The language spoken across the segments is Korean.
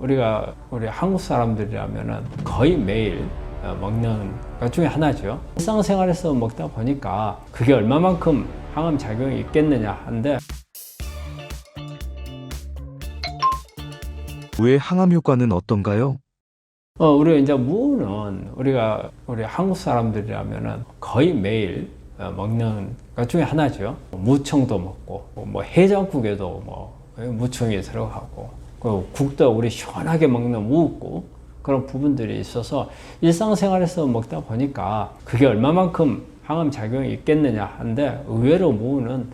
우리 한국 사람들이라면은 거의 매일 먹는 것 중에 하나죠. 일상생활에서 먹다 보니까 그게 얼마만큼 항암 작용이 있겠느냐 한데, 무의 항암 효과는 어떤가요? 우리가 이제 무는 우리 한국 사람들이라면은 거의 매일 먹는 것 중에 하나죠. 무청도 먹고, 뭐 해장국에도 뭐 무청이 들어가고, 그 국도 우리 시원하게 먹는 무국, 그런 부분들이 있어서 일상생활에서 먹다 보니까 그게 얼마만큼 항암 작용이 있겠느냐 한데, 의외로 무는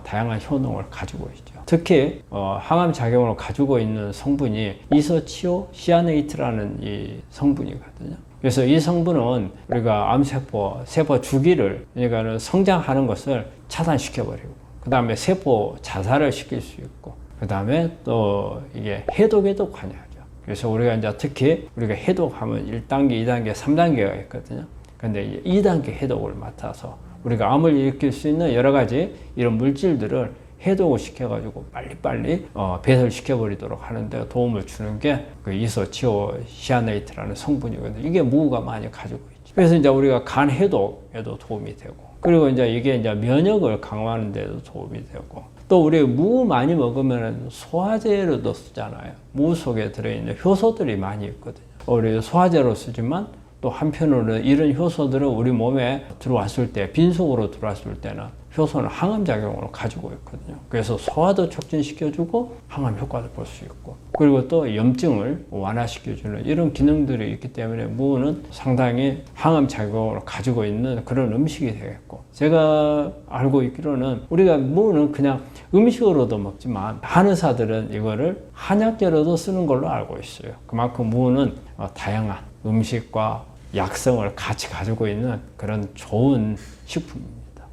다양한 효능을 가지고 있죠. 특히 항암 작용을 가지고 있는 성분이 이소치오시아네이트라는 이 성분이거든요. 그래서 이 성분은 우리가 암세포, 세포 주기를, 그러니까 성장하는 것을 차단시켜버리고, 그 다음에 세포 자살을 시킬 수 있고, 그 다음에 또 이게 해독에도 관여하죠. 그래서 우리가 이제 특히 우리가 해독하면 1단계, 2단계, 3단계가 있거든요. 근데 2단계 해독을 맡아서 우리가 암을 일으킬 수 있는 여러 가지 이런 물질들을 해독을 시켜가지고 빨리빨리 배설시켜버리도록 하는데 도움을 주는 게 그 이소치오시아네이트라는 성분이거든요. 이게 무가 많이 가지고 있죠. 그래서 이제 우리가 간 해독에도 도움이 되고, 그리고 이제 이게 이제 면역을 강화하는 데도 도움이 되고, 또 우리 무 많이 먹으면 소화제로도 쓰잖아요. 무 속에 들어있는 효소들이 많이 있거든요. 우리 소화제로 쓰지만 또 한편으로는 이런 효소들은 우리 몸에 들어왔을 때, 빈속으로 들어왔을 때는 효소는 항암 작용을 가지고 있거든요. 그래서 소화도 촉진시켜주고 항암 효과도 볼 수 있고, 그리고 또 염증을 완화시켜주는 이런 기능들이 있기 때문에 무는 상당히 항암 작용을 가지고 있는 그런 음식이 되겠고, 제가 알고 있기로는 우리가 무는 그냥 음식으로도 먹지만 한의사들은 이거를 한약재로도 쓰는 걸로 알고 있어요. 그만큼 무는 다양한 음식과 약성을 같이 가지고 있는 그런 좋은 식품입니다.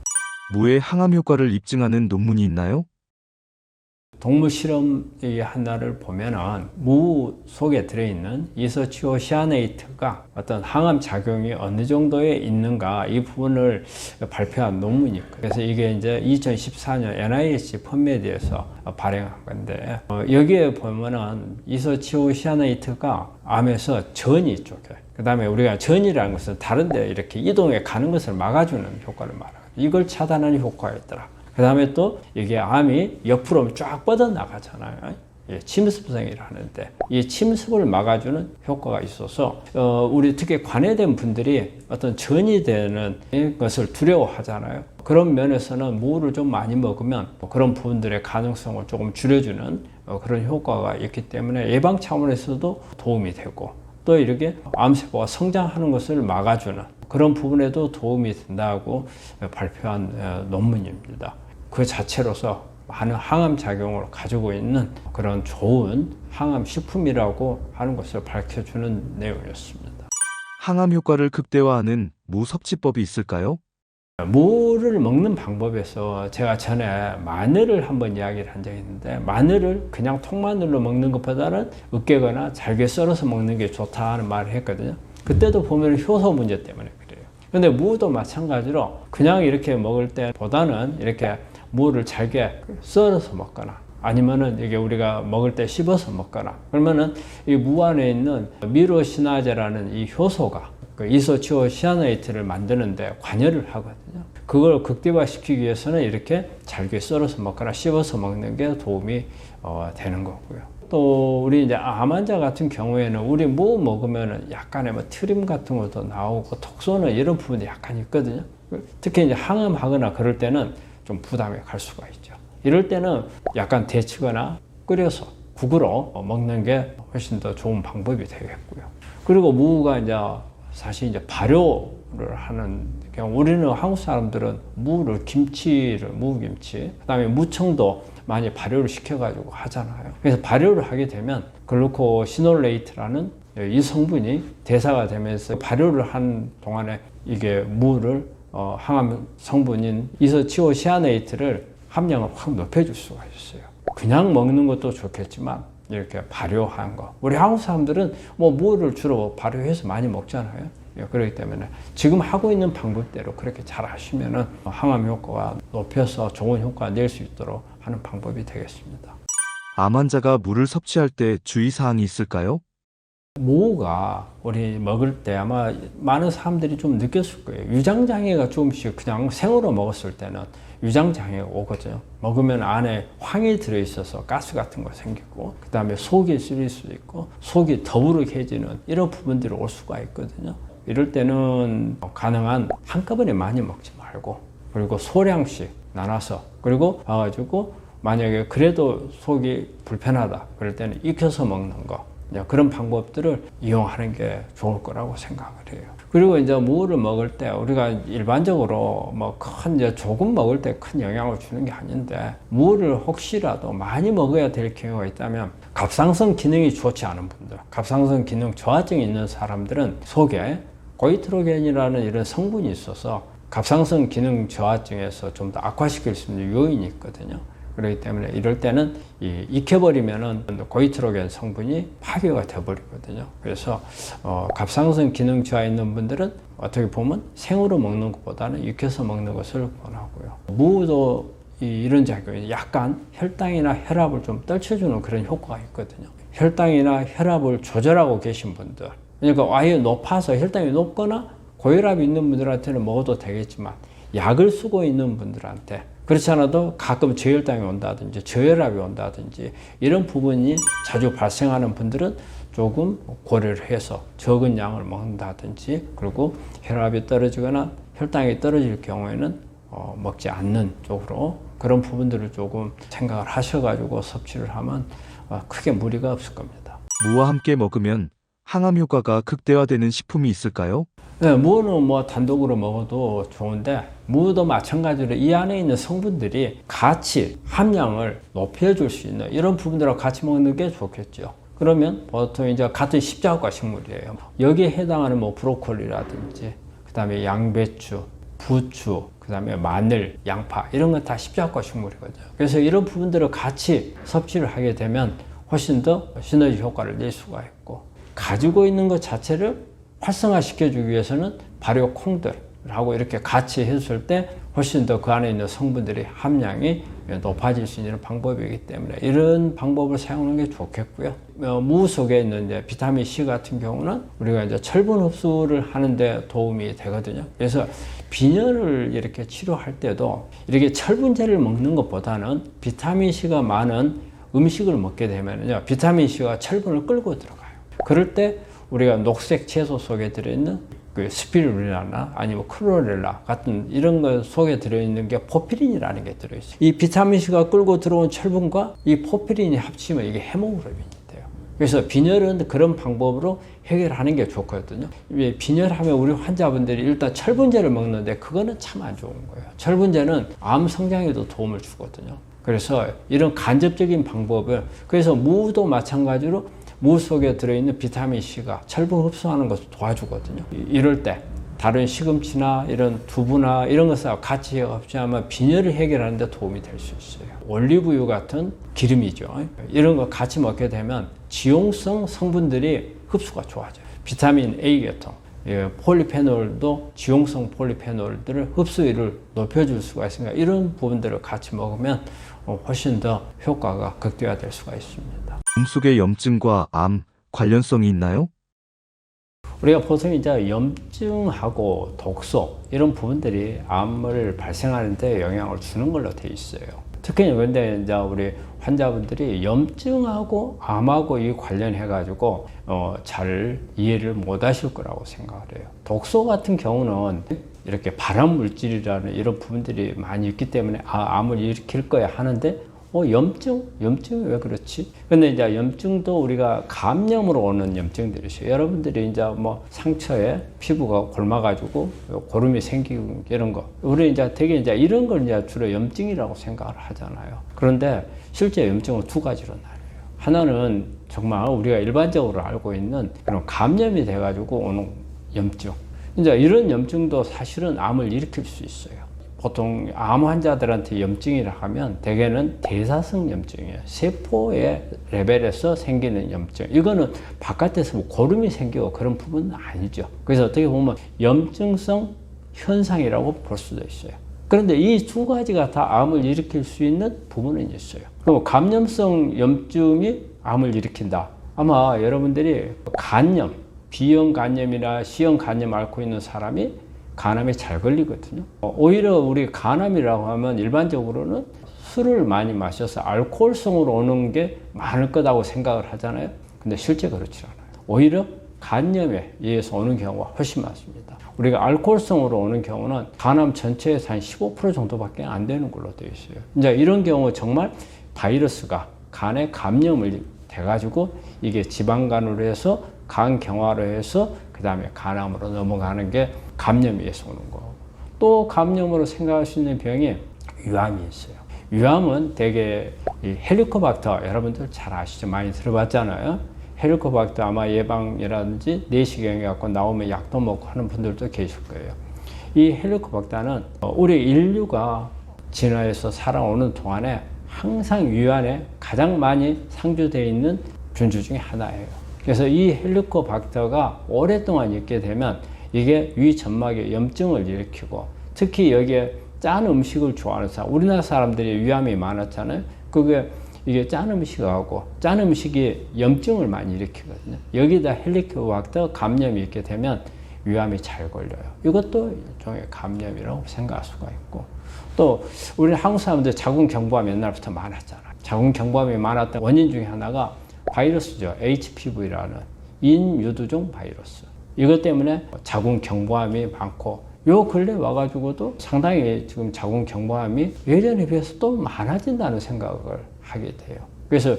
무의 항암 효과를 입증하는 논문이 있나요? 동물 실험 하나를 보면은 무 속에 들어있는 이소치오시아네이트가 어떤 항암 작용이 어느 정도에 있는가, 이 부분을 발표한 논문이 있고, 그래서 이게 이제 2014년 NIH 펀메디에서 발행한 건데, 여기에 보면은 이소치오시아네이트가 암에서 전이 쪽에, 그 다음에 우리가 전이라는 것은 다른데 이렇게 이동해 가는 것을 막아주는 효과를 말하거든요. 이걸 차단하는 효과가 있더라. 그 다음에 또 이게 암이 옆으로 쫙 뻗어나가잖아요. 예, 침습성이라 하는데 이 침습을 막아주는 효과가 있어서 우리 특히 관해된 분들이 어떤 전이 되는 것을 두려워하잖아요. 그런 면에서는 무를 좀 많이 먹으면 그런 부분들의 가능성을 조금 줄여주는 그런 효과가 있기 때문에 예방 차원에서도 도움이 되고, 또 이렇게 암세포가 성장하는 것을 막아주는 그런 부분에도 도움이 된다고 발표한 논문입니다. 그 자체로서 많은 항암 작용을 가지고 있는 그런 좋은 항암 식품이라고 하는 것을 밝혀주는 내용이었습니다. 항암 효과를 극대화하는 무 섭취법이 있을까요? 무를 먹는 방법에서 제가 전에 마늘을 한번 이야기를 한 적이 있는데, 마늘을 그냥 통마늘로 먹는 것보다는 으깨거나 잘게 썰어서 먹는 게 좋다는 말을 했거든요. 그때도 보면 효소 문제 때문에 그래요. 근데 무도 마찬가지로 그냥 이렇게 먹을 때보다는 이렇게 무를 잘게 썰어서 먹거나, 아니면은 이게 우리가 먹을 때 씹어서 먹거나, 그러면은 이 무 안에 있는 미로시나제라는 이 효소가 그 이소치오시아네이트를 만드는데 관여를 하거든요. 그걸 극대화시키기 위해서는 이렇게 잘게 썰어서 먹거나 씹어서 먹는 게 도움이 되는 거고요. 또 우리 이제 암 환자 같은 경우에는 우리 무 먹으면은 약간의 뭐 트림 같은 것도 나오고 톡 쏘는 이런 부분이 약간 있거든요. 특히 이제 항암하거나 그럴 때는 좀 부담이 갈 수가 있죠. 이럴 때는 약간 데치거나 끓여서 국으로 먹는 게 훨씬 더 좋은 방법이 되겠고요. 그리고 무가 이제 사실 이제 발효를 하는 경우, 우리는 한국 사람들은 무를 무김치, 그다음에 무청도 많이 발효를 시켜가지고 하잖아요. 그래서 발효를 하게 되면 글루코시놀레이트라는 이 성분이 대사가 되면서 발효를 한 동안에 이게 무를 항암 성분인 이소치오시아네이트를 함량을 확 높여줄 수가 있어요. 그냥 먹는 것도 좋겠지만 이렇게 발효한 거, 우리 한국 사람들은 뭐 무를 주로 발효해서 많이 먹잖아요. 그렇기 때문에 지금 하고 있는 방법대로 그렇게 잘 하시면은 항암 효과가 높여서 좋은 효과 낼 수 있도록 하는 방법이 되겠습니다. 암 환자가 무를 섭취할 때 주의사항이 있을까요? 무가 우리 먹을 때 아마 많은 사람들이 좀 느꼈을 거예요. 위장장애가 조금씩 그냥 생으로 먹었을 때는 위장장애가 오거든요. 먹으면 안에 황이 들어있어서 가스 같은 거 생기고, 그 다음에 속이 쓰릴 수도 있고, 속이 더부룩해지는 이런 부분들이 올 수가 있거든요. 이럴 때는 가능한 한꺼번에 많이 먹지 말고, 그리고 소량씩 나눠서, 그리고 와가지고 만약에 그래도 속이 불편하다 그럴 때는 익혀서 먹는 거, 그런 방법들을 이용하는 게 좋을 거라고 생각을 해요. 그리고 이제 무를 먹을 때 우리가 일반적으로 뭐 이제 조금 먹을 때 큰 영향을 주는 게 아닌데, 무를 혹시라도 많이 먹어야 될 경우가 있다면 갑상선 기능이 좋지 않은 분들, 갑상선 기능 저하증이 있는 사람들은 속에 고이트로겐이라는 이런 성분이 있어서 갑상선 기능 저하증에서 좀 더 악화시킬 수 있는 요인이 있거든요. 그렇기 때문에 이럴 때는 익혀버리면은 고이트로겐 성분이 파괴가 되어버리거든요. 그래서 갑상선 기능 저하 있는 분들은 어떻게 보면 생으로 먹는 것보다는 익혀서 먹는 것을 권하고요. 무도 이런 작용이 약간 혈당이나 혈압을 좀 떨쳐주는 그런 효과가 있거든요. 혈당이나 혈압을 조절하고 계신 분들, 그러니까 아예 높아서 혈당이 높거나 고혈압이 있는 분들한테는 먹어도 되겠지만, 약을 쓰고 있는 분들한테, 그렇지 않아도 가끔 저혈당이 온다든지 저혈압이 온다든지 이런 부분이 자주 발생하는 분들은 조금 고려를 해서 적은 양을 먹는다든지, 그리고 혈압이 떨어지거나 혈당이 떨어질 경우에는 먹지 않는 쪽으로 그런 부분들을 조금 생각을 하셔가지고 섭취를 하면 크게 무리가 없을 겁니다. 무와 함께 먹으면 항암 효과가 극대화되는 식품이 있을까요? 네, 무는 뭐 단독으로 먹어도 좋은데, 무도 마찬가지로 이 안에 있는 성분들이 같이 함량을 높여줄 수 있는 이런 부분들하고 같이 먹는 게 좋겠죠. 그러면 보통 이제 같은 십자가 식물이에요. 여기에 해당하는 뭐 브로콜리라든지, 그 다음에 양배추, 부추, 그 다음에 마늘, 양파, 이런 건 다 십자가 식물이거든요. 그래서 이런 부분들을 같이 섭취를 하게 되면 훨씬 더 시너지 효과를 낼 수가 있고, 가지고 있는 것 자체를 활성화시켜주기 위해서는 발효 콩들하고 이렇게 같이 했을 때 훨씬 더 그 안에 있는 성분들의 함량이 높아질 수 있는 방법이기 때문에 이런 방법을 사용하는 게 좋겠고요. 무 속에 있는 이제 비타민 C 같은 경우는 우리가 이제 철분 흡수를 하는데 도움이 되거든요. 그래서 빈혈을 이렇게 치료할 때도 이렇게 철분제를 먹는 것보다는 비타민 C가 많은 음식을 먹게 되면요, 비타민 C가 철분을 끌고 들어가요. 그럴 때 우리가 녹색 채소 속에 들어있는 그 스피루리나나 아니면 클로렐라 같은 이런 것 속에 들어있는 게 포피린이라는 게 들어있어요. 이 비타민C가 끌고 들어온 철분과 이 포피린이 합치면 이게 헤모글로빈이 돼요. 그래서 빈혈은 그런 방법으로 해결하는 게 좋거든요. 빈혈하면 우리 환자분들이 일단 철분제를 먹는데 그거는 참 안 좋은 거예요. 철분제는 암 성장에도 도움을 주거든요. 그래서 이런 간접적인 방법을, 그래서 무도 마찬가지로 무 속에 들어있는 비타민C가 철분 흡수하는 것을 도와주거든요. 이럴 때 다른 시금치나 이런 두부나 이런 것과 같이 흡수하면 빈혈을 해결하는 데 도움이 될 수 있어요. 올리브유 같은 기름이죠. 이런 거 같이 먹게 되면 지용성 성분들이 흡수가 좋아져요. 비타민 A 계통, 폴리페놀도 지용성 폴리페놀들을 흡수율을 높여줄 수가 있으니까 이런 부분들을 같이 먹으면 훨씬 더 효과가 극대화될 수가 있습니다. 몸 속의 염증과 암 관련성이 있나요? 우리가 보통 이제 염증하고 독소 이런 부분들이 암을 발생하는 데 영향을 주는 걸로 돼 있어요. 특히 근데 이제 우리 환자분들이 염증하고 암하고 이 관련해 가지고 잘 이해를 못 하실 거라고 생각을 해요. 독소 같은 경우는 이렇게 발암 물질이라는 이런 부분들이 많이 있기 때문에 암을 일으킬 거야 하는데, 염증이 왜 그렇지? 근데 이제 염증도 우리가 감염으로 오는 염증들이 있어요. 여러분들이 이제 뭐 상처에 피부가 골마가지고 고름이 생기고 이런 거. 우리 이제 되게 이제 이런 걸 이제 주로 염증이라고 생각을 하잖아요. 그런데 실제 염증은 두 가지로 나뉘어요. 하나는 정말 우리가 일반적으로 알고 있는 그런 감염이 돼가지고 오는 염증. 이제 이런 염증도 사실은 암을 일으킬 수 있어요. 보통 암 환자들한테 염증이라 하면 대개는 대사성 염증이에요. 세포의 레벨에서 생기는 염증. 이거는 바깥에서 뭐 고름이 생기고 그런 부분은 아니죠. 그래서 어떻게 보면 염증성 현상이라고 볼 수도 있어요. 그런데 이 두 가지가 다 암을 일으킬 수 있는 부분은 있어요. 그럼 감염성 염증이 암을 일으킨다. 아마 여러분들이 간염, B형 간염이나 C형 간염 앓고 있는 사람이 간암에 잘 걸리거든요. 오히려 우리 간암이라고 하면 일반적으로는 술을 많이 마셔서 알코올성으로 오는 게 많을 거라고 생각을 하잖아요. 근데 실제 그렇지 않아요. 오히려 간염에 의해서 오는 경우가 훨씬 많습니다. 우리가 알코올성으로 오는 경우는 간암 전체에서 한 15% 정도밖에 안 되는 걸로 되어 있어요. 이제 이런 경우 정말 바이러스가 간에 감염을 돼가지고 이게 지방간으로 해서 간 경화로 해서 그 다음에 간암으로 넘어가는 게 감염에 의해서 오는 거고, 또 감염으로 생각할 수 있는 병이 위암이 있어요. 위암은 되게 이 헬리코박터 여러분들 잘 아시죠? 많이 들어봤잖아요. 헬리코박터 아마 예방이라든지 내시경에 갖고 나오면 약도 먹고 하는 분들도 계실 거예요. 이 헬리코박터는 우리 인류가 진화해서 살아오는 동안에 항상 위안에 가장 많이 상주되어 있는 분주 중에 하나예요. 그래서 이 헬리코박터가 오랫동안 있게 되면 이게 위 점막에 염증을 일으키고, 특히 여기에 짠 음식을 좋아하는 사람, 우리나라 사람들이 위암이 많았잖아요. 그게 이게 짠 음식하고 짠 음식이 염증을 많이 일으키거든요. 여기다 헬리코박터 감염이 있게 되면 위암이 잘 걸려요. 이것도 일종의 감염이라고 생각할 수가 있고, 또 우리 한국 사람들 자궁경부암 옛날부터 많았잖아요. 자궁경부암이 많았던 원인 중에 하나가 바이러스죠. HPV라는 인유두종 바이러스. 이것 때문에 자궁경부암이 많고, 요 근래 와가지고도 상당히 지금 자궁경부암이 예전에 비해서 또 많아진다는 생각을 하게 돼요. 그래서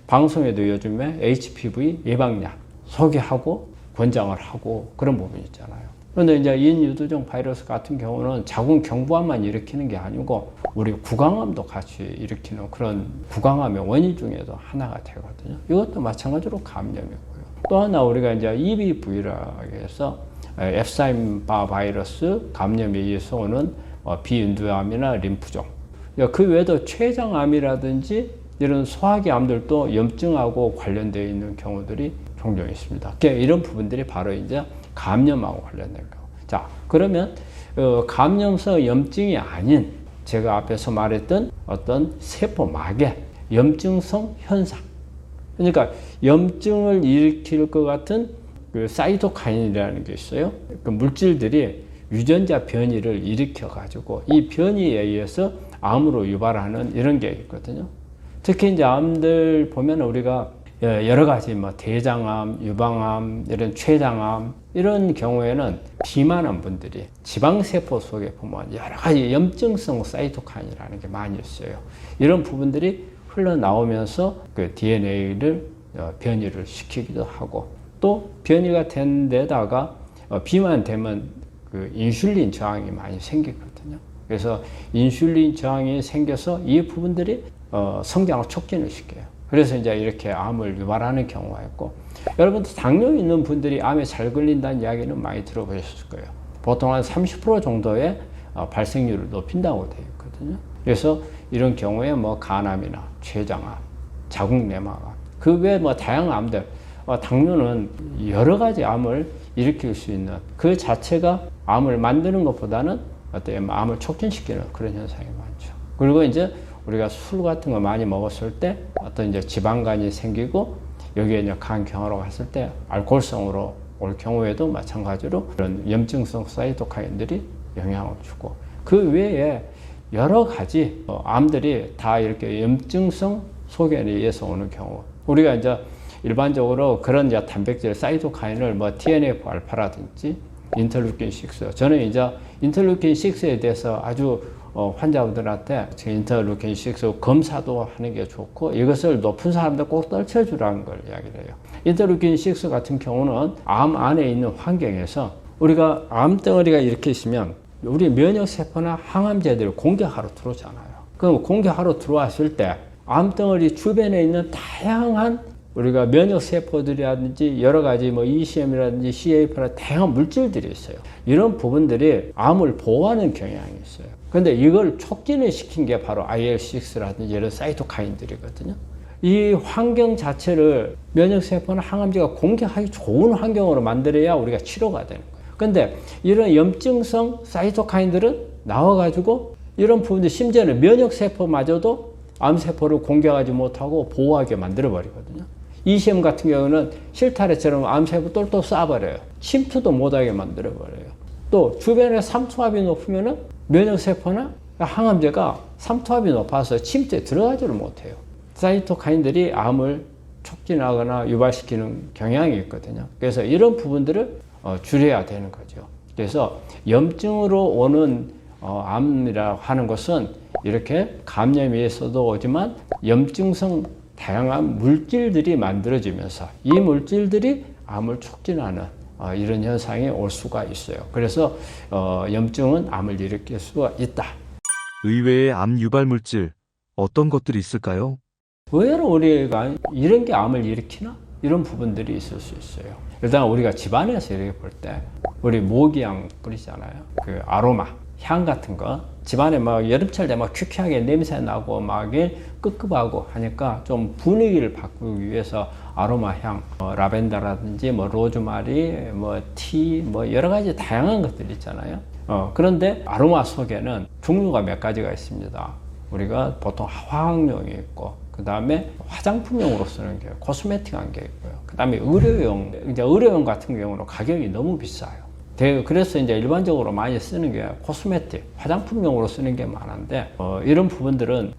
방송에도 요즘에 HPV 예방약 소개하고 권장을 하고 그런 부분이 있잖아요. 그런데 이제 인유두종 바이러스 같은 경우는 자궁경부암만 일으키는 게 아니고 우리 구강암도 같이 일으키는 그런 구강암의 원인 중에도 하나가 되거든요. 이것도 마찬가지로 감염이고요. 또 하나 우리가 이제 EBV라고 해서 앱사임바 바이러스 감염에 의해서 오는 비인두암이나 림프종, 그 외에도 췌장암이라든지 이런 소화기 암들도 염증하고 관련되어 있는 경우들이 종종 있습니다. 이런 부분들이 바로 이제 감염하고 관련된 경우. 자, 그러면 감염성 염증이 아닌 제가 앞에서 말했던 어떤 세포막의 염증성 현상, 그러니까 염증을 일으킬 것 같은 그 사이토카인이라는 게 있어요. 그 물질들이 유전자 변이를 일으켜 가지고 이 변이에 의해서 암으로 유발하는 이런 게 있거든요. 특히 이제 암들 보면 우리가 여러 가지 뭐 대장암, 유방암, 이런 췌장암 이런 경우에는 비만한 분들이 지방세포 속에 보면 여러 가지 염증성 사이토카인이라는 게 많이 있어요. 이런 부분들이 흘러나오면서 그 DNA를 변이를 시키기도 하고, 또 변이가 된 데다가 비만되면 그 인슐린 저항이 많이 생기거든요. 그래서 인슐린 저항이 생겨서 이 부분들이 성장을 촉진을 시켜요. 그래서 이제 이렇게 암을 유발하는 경우가 있고, 여러분도 당뇨 있는 분들이 암에 잘 걸린다는 이야기는 많이 들어보셨을 거예요. 보통 한 30% 정도의 발생률을 높인다고 되어 있거든요. 그래서 이런 경우에 뭐 간암이나 췌장암, 자궁내막암, 그 외에 뭐 다양한 암들, 당뇨는 여러 가지 암을 일으킬 수 있는 그 자체가 암을 만드는 것보다는 어떤 암을 촉진시키는 그런 현상이 많죠. 그리고 이제 우리가 술 같은 거 많이 먹었을 때 어떤 이제 지방간이 생기고 여기에 이제 간 경화로 갔을 때 알코올성으로 올 경우에도 마찬가지로 그런 염증성 사이토카인들이 영향을 주고, 그 외에 여러 가지 암들이 다 이렇게 염증성 소견에 의해서 오는 경우, 우리가 이제 일반적으로 그런 이제 단백질 사이토카인을 뭐 TNF-알파라든지 인터루킨 6, 저는 이제 인터루킨 6에 대해서 아주 환자분들한테 인터루킨 6 검사도 하는 게 좋고, 이것을 높은 사람들 꼭 떨쳐주라는 걸 이야기를 해요. 인터루킨 6 같은 경우는 암 안에 있는 환경에서 우리가 암덩어리가 이렇게 있으면 우리 면역세포나 항암제들을 공격하러 들어오잖아요. 그럼 공격하러 들어왔을 때 암덩어리 주변에 있는 다양한 우리가 면역세포들이라든지 여러 가지 뭐 ECM이라든지 CAF나 다양한 물질들이 있어요. 이런 부분들이 암을 보호하는 경향이 있어요. 근데 이걸 촉진을 시킨 게 바로 IL-6라든지 이런 사이토카인들이거든요. 이 환경 자체를 면역세포나 항암제가 공격하기 좋은 환경으로 만들어야 우리가 치료가 되는 거예요. 근데 이런 염증성 사이토카인들은 나와가지고 이런 부분들 심지어는 면역세포마저도 암세포를 공격하지 못하고 보호하게 만들어버리거든요. ECM 같은 경우는 실타래처럼 암세포 똘똘 쏴버려요. 침투도 못하게 만들어버려요. 또 주변에 삼투압이 높으면 면역세포나 항암제가 삼투압이 높아서 침투에 들어가지를 못해요. 사이토카인들이 암을 촉진하거나 유발시키는 경향이 있거든요. 그래서 이런 부분들을 줄여야 되는 거죠. 그래서 염증으로 오는 암이라고 하는 것은 이렇게 감염에 의해서도 오지만 염증성 다양한 물질들이 만들어지면서 이 물질들이 암을 촉진하는 이런 현상이 올 수가 있어요. 그래서 염증은 암을 일으킬 수가 있다. 의외의 암 유발 물질 어떤 것들이 있을까요? 의외로 우리가 이런 게 암을 일으키나? 이런 부분들이 있을 수 있어요. 일단 우리가 집안에서 이렇게 볼 때 우리 모기향 뿌리잖아요. 그 아로마, 향 같은 거 집안에 막 여름철 되면 퀴퀴하게 냄새 나고 막 끄급하고 하니까 좀 분위기를 바꾸기 위해서 아로마 향, 라벤더라든지 뭐 로즈마리, 뭐 티, 뭐 여러 가지 다양한 것들 있잖아요. 그런데 아로마 속에는 종류가 몇 가지가 있습니다. 우리가 보통 화학용이 있고, 그 다음에 화장품용으로 쓰는 게 코스메틱한 게 있고요. 그 다음에 의료용, 이제 의료용 같은 경우는 가격이 너무 비싸요. 그래서 이제 일반적으로 많이 쓰는 게 코스메틱, 화장품용으로 쓰는 게 많은데, 이런 부분들은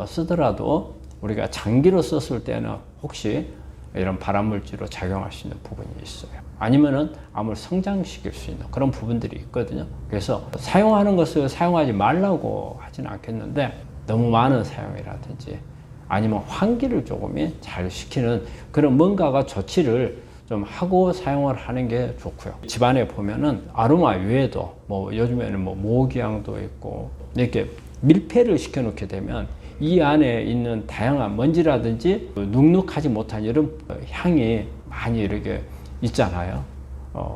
쓰더라도 우리가 장기로 썼을 때는 혹시 이런 발암물질로 작용할 수 있는 부분이 있어요. 아니면은 암을 성장시킬 수 있는 그런 부분들이 있거든요. 그래서 사용하는 것을 사용하지 말라고 하지는 않겠는데, 너무 많은 사용이라든지 아니면 환기를 조금 잘 시키는 그런 뭔가가 조치를 좀 하고 사용을 하는 게 좋고요. 집안에 보면은 아로마 외에도 뭐 요즘에는 뭐 모기향도 있고 이렇게 밀폐를 시켜 놓게 되면 이 안에 있는 다양한 먼지라든지 눅눅하지 못한 이런 향이 많이 이렇게 있잖아요.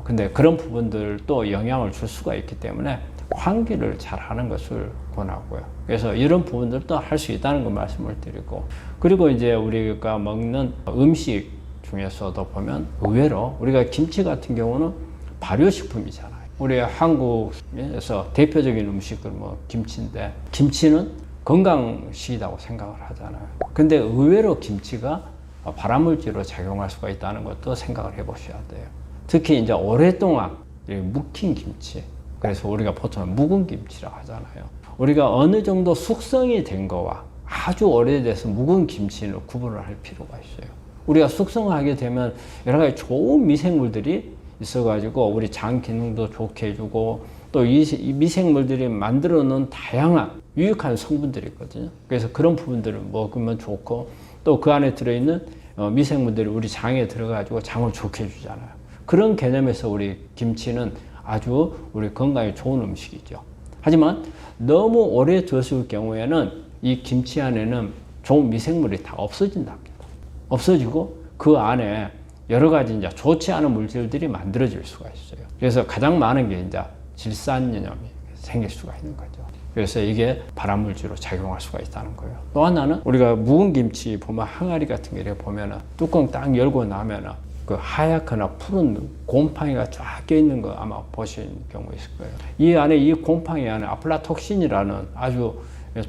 근데 그런 부분들도 영향을 줄 수가 있기 때문에 환기를 잘 하는 것을 권하고요. 그래서 이런 부분들도 할 수 있다는 걸 말씀을 드리고, 그리고 이제 우리가 먹는 음식 중에서도 보면 의외로 우리가 김치 같은 경우는 발효식품이잖아요. 우리 한국에서 대표적인 음식은 뭐 김치인데, 김치는 건강식이라고 생각을 하잖아요. 근데 의외로 김치가 발암물질로 작용할 수가 있다는 것도 생각을 해보셔야 돼요. 특히 이제 오랫동안 묵힌 김치, 그래서 우리가 보통 묵은 김치라고 하잖아요. 우리가 어느 정도 숙성이 된 거와 아주 오래돼서 묵은 김치는 구분을 할 필요가 있어요. 우리가 숙성하게 되면 여러 가지 좋은 미생물들이 있어가지고 우리 장 기능도 좋게 해주고, 또 이 미생물들이 만들어 놓은 다양한 유익한 성분들이 있거든요. 그래서 그런 부분들을 먹으면 좋고, 또 그 안에 들어있는 미생물들이 우리 장에 들어가지고 장을 좋게 해주잖아요. 그런 개념에서 우리 김치는 아주 우리 건강에 좋은 음식이죠. 하지만 너무 오래 뒀을 경우에는 이 김치 안에는 좋은 미생물이 다 없어진답니다. 없어지고 그 안에 여러 가지 이제 좋지 않은 물질들이 만들어질 수가 있어요. 그래서 가장 많은 게 이제 질산염이 생길 수가 있는 거죠. 그래서 이게 발암물질로 작용할 수가 있다는 거예요. 또 하나는 우리가 묵은 김치 보면 항아리 같은 게 이렇게 보면은 뚜껑 딱 열고 나면은 그 하얗거나 푸른 곰팡이가 쫙 껴있는 거 아마 보신 경우 있을 거예요. 이 안에 이 곰팡이 안에 아플라톡신이라는 아주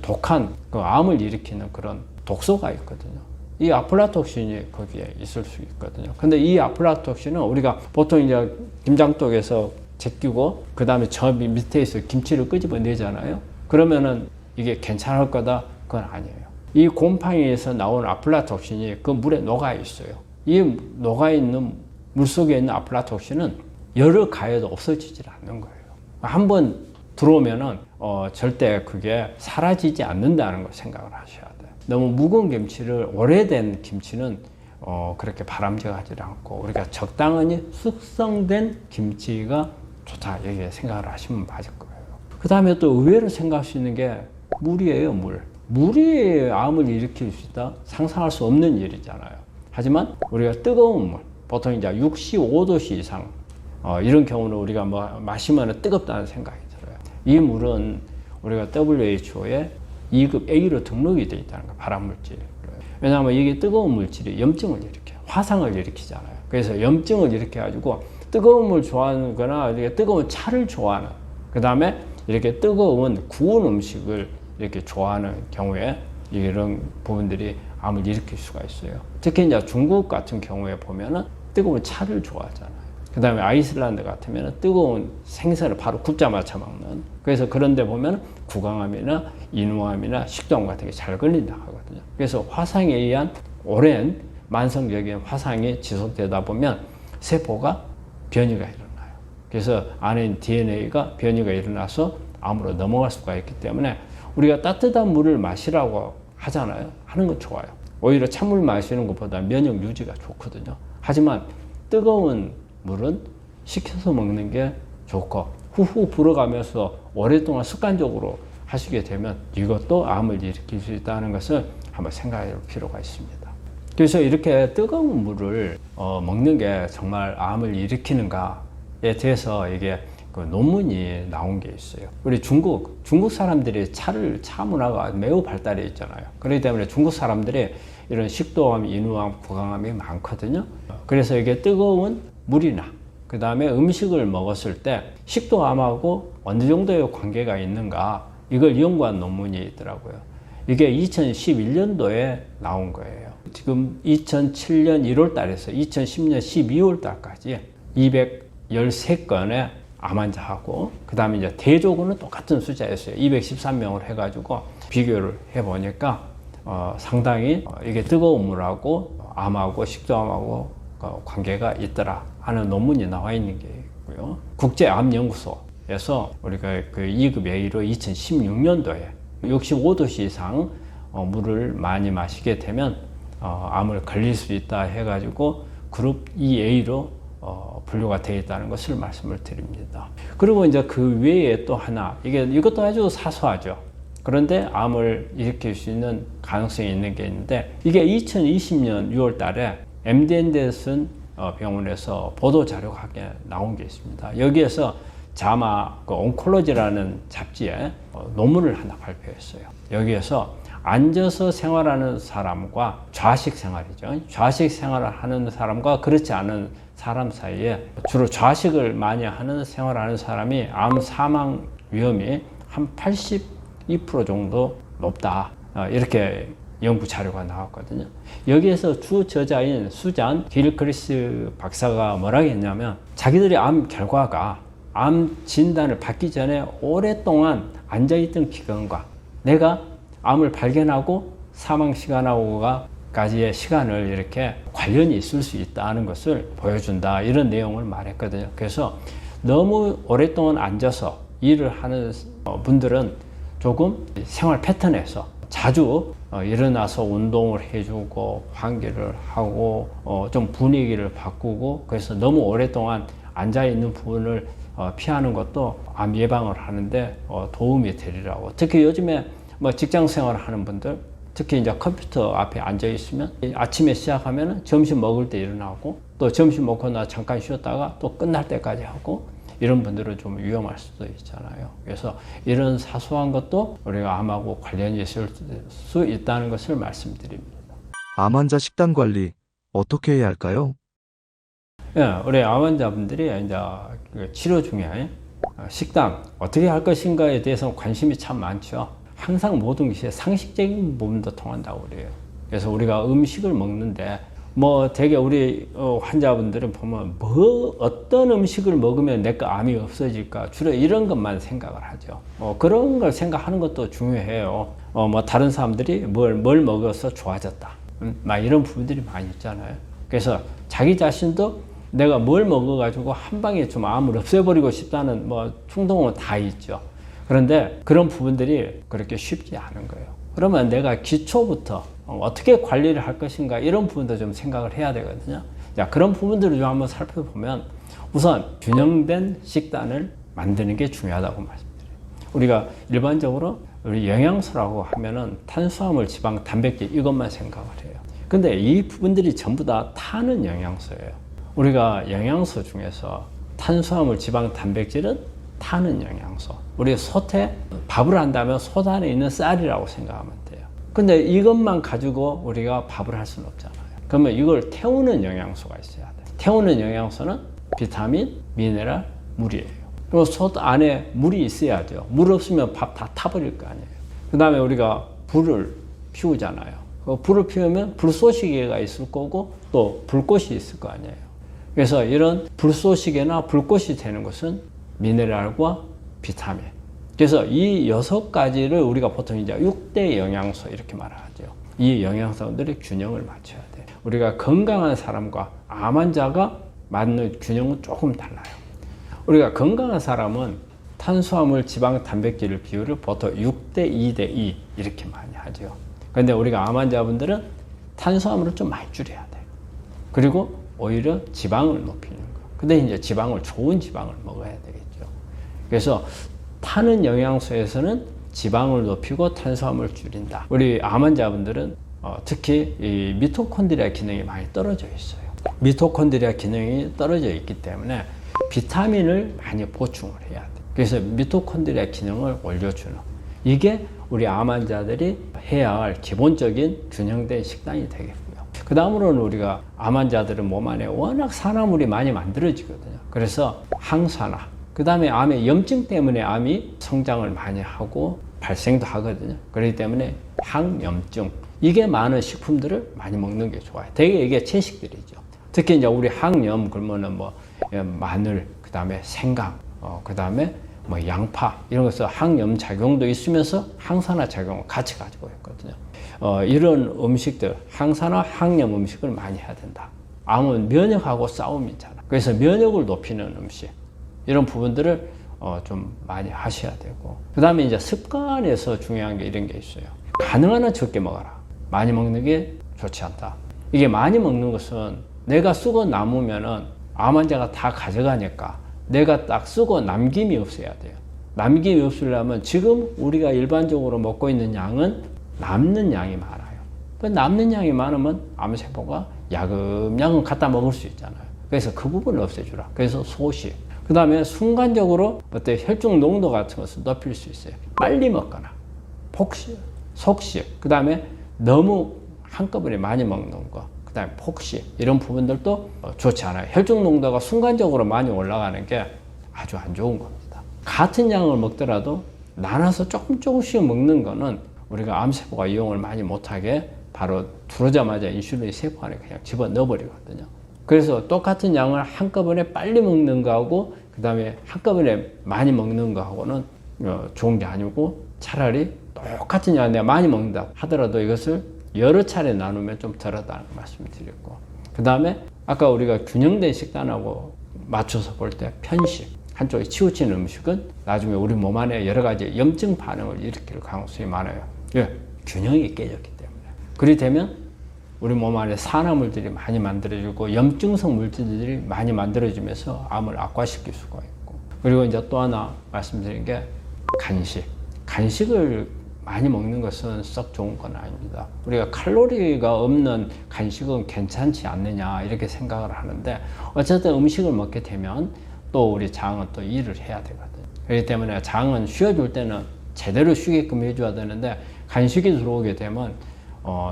독한 그 암을 일으키는 그런 독소가 있거든요. 이 아플라톡신이 거기에 있을 수 있거든요. 근데 이 아플라톡신은 우리가 보통 이제 김장독에서 제끼고 그 다음에 저 밑에서 김치를 끄집어내잖아요. 그러면은 이게 괜찮을 거다? 그건 아니에요. 이 곰팡이에서 나온 아플라톡신이 그 물에 녹아 있어요. 이 녹아있는 물속에 있는 아플라톡신은 열을 가해도 없어지질 않는 거예요. 한번 들어오면은 절대 그게 사라지지 않는다는 걸 생각을 하셔야 돼요. 너무 묵은 김치를, 오래된 김치는 그렇게 바람직하지 않고 우리가 적당히 숙성된 김치가 좋다, 이렇게 생각을 하시면 맞을 거예요. 그 다음에 또 의외로 생각할 수 있는 게 물이에요. 물이 암을 일으킬 수 있다? 상상할 수 없는 일이잖아요. 하지만 우리가 뜨거운 물, 보통 이제 65도씨 이상, 이런 경우는 우리가 뭐 마시면 뜨겁다는 생각이 들어요. 이 물은 우리가 WHO에 2급 A로 등록이 되어 있다는 거예요. 발암물질. 왜냐하면 이게 뜨거운 물질이 염증을 일으켜요. 화상을 일으키잖아요. 그래서 염증을 일으켜가지고 뜨거운 물 좋아하거나 뜨거운 차를 좋아하는, 그 다음에 이렇게 뜨거운 구운 음식을 이렇게 좋아하는 경우에 이런 부분들이 암을 일으킬 수가 있어요. 특히 이제 중국 같은 경우에 보면은 뜨거운 차를 좋아하잖아요. 그 다음에 아이슬란드 같으면 뜨거운 생선을 바로 굽자마자 먹는. 그래서 그런데 보면 구강암이나 인후암이나 식도암 같은 게 잘 걸린다 하거든요. 그래서 화상에 의한 오랜 만성적인 화상이 지속되다 보면 세포가 변이가 일어나요. 그래서 안에 DNA가 변이가 일어나서 암으로 넘어갈 수가 있기 때문에 우리가 따뜻한 물을 마시라고 하잖아요. 하는 건 좋아요. 오히려 찬물 마시는 것보다 면역 유지가 좋거든요. 하지만 뜨거운 물은 식혀서 먹는 게 좋고 후후 불어가면서 오랫동안 습관적으로 하시게 되면 이것도 암을 일으킬 수 있다는 것을 한번 생각해 볼 필요가 있습니다. 그래서 이렇게 뜨거운 물을 먹는 게 정말 암을 일으키는가에 대해서 이게 그 논문이 나온 게 있어요. 우리 중국 사람들이 차 문화가 매우 발달해 있잖아요. 그렇기 때문에 중국 사람들이 이런 식도암, 인후암, 구강암이 많거든요. 그래서 이게 뜨거운 물이나 그 다음에 음식을 먹었을 때 식도암하고 어느 정도의 관계가 있는가 이걸 연구한 논문이 있더라고요. 이게 2011년도에 나온 거예요. 지금 2007년 1월 달에서 2010년 12월 달까지 213건의 암 환자하고 그 다음에 이제 대조군은 똑같은 숫자였어요. 213명을 해가지고 비교를 해보니까 상당히 이게 뜨거운 물하고 암하고 식도암하고 관계가 있더라 하는 논문이 나와 있는 게 있고요. 국제암연구소에서 우리가 그 2급 A로 2016년도에 65도씨 이상 물을 많이 마시게 되면 암을 걸릴 수 있다 해가지고 그룹 2A로 분류가 되어 있다는 것을 말씀을 드립니다. 그리고 이제 그 외에 또 하나, 이것도 아주 사소하죠. 그런데 암을 일으킬 수 있는 가능성이 있는 게 있는데, 이게 2020년 6월 달에 MD 앤더슨 병원에서 보도 자료가 나온 게 있습니다. 여기에서 자마 온콜로지라는 잡지에 논문을 하나 발표했어요. 여기에서 앉아서 생활하는 사람과 좌식 생활이죠. 좌식 생활을 하는 사람과 그렇지 않은 사람 사이에 주로 좌식을 많이 하는 생활하는 사람이 암 사망 위험이 한 82% 정도 높다. 이렇게 연구 자료가 나왔거든요. 여기에서 주 저자인 수잔 길크리스 박사가 뭐라고 했냐면 자기들의 암 결과가 암 진단을 받기 전에 오랫동안 앉아있던 기간과 내가 암을 발견하고 사망 시간하고까지의 시간을 이렇게 관련이 있을 수 있다는 것을 보여준다. 이런 내용을 말했거든요. 그래서 너무 오랫동안 앉아서 일을 하는 분들은 조금 생활 패턴에서 자주 일어나서 운동을 해주고 환기를 하고 좀 분위기를 바꾸고 그래서 너무 오랫동안 앉아있는 부분을 피하는 것도 암 예방을 하는데 도움이 되리라고. 특히 요즘에 뭐 직장 생활을 하는 분들, 특히 이제 컴퓨터 앞에 앉아 있으면 아침에 시작하면 점심 먹을 때 일어나고 또 점심 먹고 나 잠깐 쉬었다가 또 끝날 때까지 하고 이런 분들은 좀 위험할 수도 있잖아요. 그래서 이런 사소한 것도 우리가 암하고 관련이 있을 수 있다는 것을 말씀드립니다. 암 환자 식단 관리 어떻게 해야 할까요? 예, 우리 암 환자분들이 이제 치료 중에 식단 어떻게 할 것인가에 대해서 관심이 참 많죠. 항상 모든 것이 상식적인 부분도 통한다고 그래요. 그래서 우리가 음식을 먹는데 되게 우리 환자분들은 보면 어떤 음식을 먹으면 내가 암이 없어질까 주로 이런 것만 생각을 하죠. 그런 걸 생각하는 것도 중요해요. 다른 사람들이 뭘 먹어서 좋아졌다. 막 이런 부분들이 많이 있잖아요. 그래서 자기 자신도 내가 뭘 먹어가지고 한 방에 좀 암을 없애버리고 싶다는 충동은 다 있죠. 그런데 그런 부분들이 그렇게 쉽지 않은 거예요. 그러면 내가 기초부터 어떻게 관리를 할 것인가 이런 부분도 좀 생각을 해야 되거든요. 자, 그런 부분들을 좀 한번 살펴보면 우선 균형된 식단을 만드는 게 중요하다고 말씀드려요. 우리가 일반적으로 우리 영양소라고 하면은 탄수화물, 지방, 단백질 이것만 생각을 해요. 근데 이 부분들이 전부 다 타는 영양소예요. 우리가 영양소 중에서 탄수화물, 지방, 단백질은 타는 영양소. 우리 솥에 밥을 한다면 솥 안에 있는 쌀이라고 생각하면 돼요. 근데 이것만 가지고 우리가 밥을 할 수는 없잖아요. 그러면 이걸 태우는 영양소가 있어야 돼요. 태우는 영양소는 비타민, 미네랄, 물이에요. 그리고 솥 안에 물이 있어야죠. 물 없으면 밥 다 타버릴 거 아니에요. 그 다음에 우리가 불을 피우잖아요. 불을 피우면 불쏘시개가 있을 거고 또 불꽃이 있을 거 아니에요. 그래서 이런 불쏘시개나 불꽃이 되는 것은 미네랄과 비타민. 그래서 이 6가지를 우리가 보통 이제 6대 영양소 이렇게 말하죠. 이 영양소들의 균형을 맞춰야 돼요. 우리가 건강한 사람과 암 환자가 맞는 균형은 조금 달라요. 우리가 건강한 사람은 탄수화물, 지방, 단백질 비율을 보통 6대 2대 2 이렇게 많이 하죠. 그런데 우리가 암 환자분들은 탄수화물을 좀 많이 줄여야 돼요. 그리고 오히려 지방을 높이는 거. 근데 이제 좋은 지방을 먹어야 되겠죠. 그래서 타는 영양소에서는 지방을 높이고 탄수화물을 줄인다. 우리 암 환자분들은 특히 이 미토콘드리아 기능이 많이 떨어져 있어요. 미토콘드리아 기능이 떨어져 있기 때문에 비타민을 많이 보충을 해야 돼. 그래서 미토콘드리아 기능을 올려주는 이게 우리 암 환자들이 해야 할 기본적인 균형된 식단이 되겠고요. 그 다음으로는 우리가 암 환자들은 몸 안에 워낙 산화물이 많이 만들어지거든요. 그래서 항산화, 그 다음에 암의 염증 때문에 암이 성장을 많이 하고 발생도 하거든요. 그렇기 때문에 항염증, 이게 많은 식품들을 많이 먹는 게 좋아요. 대개 이게 채식들이죠. 특히 이제 우리 항염 그러면은 뭐 마늘, 그 다음에 생강, 그 다음에 뭐 양파 이런 것에서 항염 작용도 있으면서 항산화 작용을 같이 가지고 있거든요. 이런 음식들, 항산화, 항염 음식을 많이 해야 된다. 암은 면역하고 싸움이잖아. 그래서 면역을 높이는 음식, 이런 부분들을 좀 많이 하셔야 되고, 그 다음에 이제 습관에서 중요한 게 이런 게 있어요. 가능한 한 적게 먹어라. 많이 먹는 게 좋지 않다. 이게 많이 먹는 것은 내가 쓰고 남으면은 암 환자가 다 가져가니까 내가 딱 쓰고 남김이 없어야 돼요. 남김이 없으려면 지금 우리가 일반적으로 먹고 있는 양은 남는 양이 많아요. 그 남는 양이 많으면 암세포가 야금야금 갖다 먹을 수 있잖아요. 그래서 그 부분을 없애주라. 그래서 소식. 그 다음에 순간적으로 어때 혈중 농도 같은 것을 높일 수 있어요. 빨리 먹거나, 폭식, 속식. 그 다음에 너무 한꺼번에 많이 먹는 거. 그 다음에 폭식. 이런 부분들도 좋지 않아요. 혈중 농도가 순간적으로 많이 올라가는 게 아주 안 좋은 겁니다. 같은 양을 먹더라도 나눠서 조금씩 먹는 거는 우리가 암세포가 이용을 많이 못하게 바로 들어오자마자 인슐린이 세포 안에 그냥 집어넣어 버리거든요. 그래서 똑같은 양을 한꺼번에 빨리 먹는 거하고 그 다음에 한꺼번에 많이 먹는 거하고는 좋은 게 아니고, 차라리 똑같은 양을 내가 많이 먹는다 하더라도 이것을 여러 차례 나누면 좀 덜하다는 말씀을 드렸고, 그 다음에 아까 우리가 균형된 식단하고 맞춰서 볼 때 편식, 한쪽에 치우치는 음식은 나중에 우리 몸 안에 여러 가지 염증 반응을 일으킬 가능성이 많아요. 예, 균형이 깨졌기 때문에. 그리 되면 우리 몸 안에 산화물들이 많이 만들어지고 염증성 물질들이 많이 만들어지면서 암을 악화시킬 수가 있고, 그리고 이제 또 하나 말씀드린 게 간식. 간식을 많이 먹는 것은 썩 좋은 건 아닙니다. 우리가 칼로리가 없는 간식은 괜찮지 않느냐 이렇게 생각을 하는데, 어쨌든 음식을 먹게 되면 또 우리 장은 또 일을 해야 되거든요. 그렇기 때문에 장은 쉬어줄 때는 제대로 쉬게끔 해줘야 되는데, 간식이 들어오게 되면